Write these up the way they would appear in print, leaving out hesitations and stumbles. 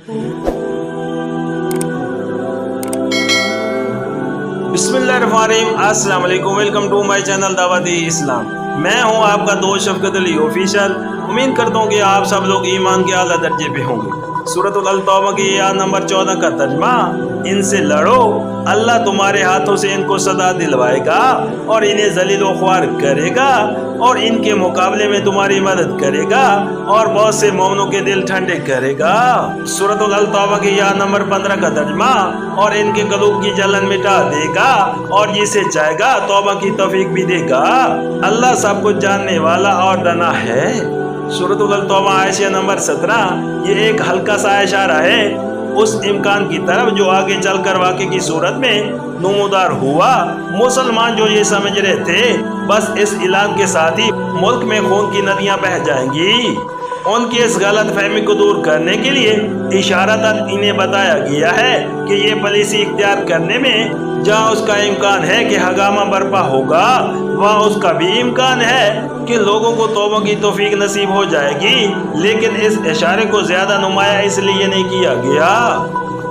बिस्मिल्लाहिर्रहमानिर्रहीम, अस्सलाम वालेकुम। वेलकम टू माय चैनल दावत इस्लाम। मैं हूं आपका दोस्त शफकत अली ऑफिशियल। उम्मीद करता हूं कि आप सब लोग ईमान के आला दर्जे पे होंगे। सूरतुल अल-तौबा की आयत नंबर 14 का तर्जमा, इनसे लड़ो, अल्लाह तुम्हारे हाथों से इनको सदा दिलवाएगा और इन्हें जलील व ख्वार करेगा और इनके मुकाबले में तुम्हारी मदद करेगा और बहुत से मोमिनों के दिल ठंडे करेगा। सूरतुल अल-तौबा की आयत नंबर 15 का तर्जमा, और इनके कलूब की जलन मिटा देगा और जिसे चाहेगा तौबा की तौफीक भी देगा। अल्लाह सब कुछ जानने वाला और दाना है। सूरतुल अल-तौबा आयत नंबर 17, ये एक हल्का सा इशारा है उस इम्कान की तरफ जो आगे चलकर वाक़े की सूरत में नमूदार हुआ। मुसलमान जो ये समझ रहे थे बस इस ऐलान के साथ ही मुल्क में खून की नदियां बह जाएंगी, उनकी इस गलत फहमी को दूर करने के लिए इशारतन इन्हें बताया गया है कि ये पॉलिसी इख्तियार करने में जहाँ उसका इम्कान है कि हंगामा बर्पा होगा, वहाँ उसका भी इम्कान है कि लोगों को तौबा की तौफीक नसीब हो जाएगी। लेकिन इस इशारे को ज्यादा नुमाया इसलिए नहीं किया गया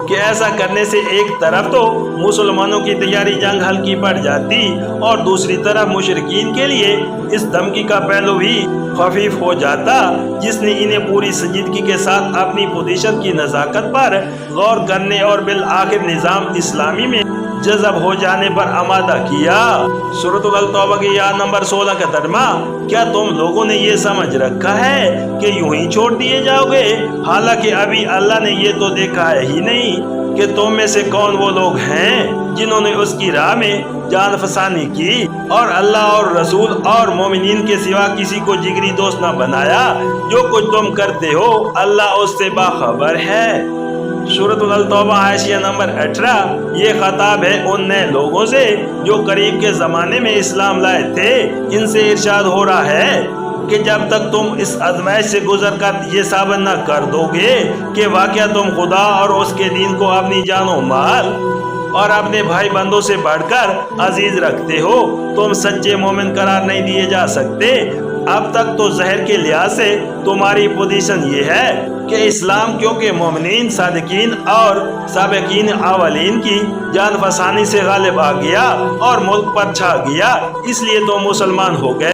कि ऐसा करने से एक तरफ तो मुसलमानों की तैयारी जंग हल्की पड़ जाती और दूसरी तरफ मुशरिकीन के लिए इस धमकी का पहलू भी खफीफ हो जाता, जिसने इन्हें पूरी संजीदगी के साथ अपनी पोजीशन की नज़ाकत पर गौर करने और बिल आखिर निज़ाम इस्लामी में जज़ब हो जाने पर आमादा किया। सूरतुल अल-तौबा की आयत नंबर 16 का तर्जमा, क्या तुम लोगों ने ये समझ रखा है कि यूं ही छोड़ दिए जाओगे, हालांकि अभी अल्लाह ने ये तो देखा है ही नहीं कि तुम में से कौन वो लोग हैं जिन्होंने उसकी राह में जान फसानी की और अल्लाह और रसूल और मोमिनीन के सिवा किसी को जिगरी दोस्त न बनाया। जो कुछ तुम करते हो अल्लाह उससे बाखबर है। सूरतुल अल-तौबा आयत नंबर 18, ये खताब है उन नए लोगों से जो करीब के ज़माने में इस्लाम लाए थे। इनसे इरशाद हो रहा है कि जब तक तुम इस आजमाइश से गुजर कर ये साबित न कर दोगे कि वाकया तुम खुदा और उसके दीन को अपनी जानो माल और अपने भाई बंदों से बढ़कर अजीज रखते हो, तुम सच्चे मोमिन करार नहीं दिए जा सकते। अब तक तो जहर के लिहाज से तुम्हारी पोजीशन ये है कि इस्लाम क्योंकि मोमिनीन, सादिकीन और साबिकीन अवलीन की जान फसानी से गालिब आ गया और मुल्क पर छा गया, इसलिए तो मुसलमान हो गए।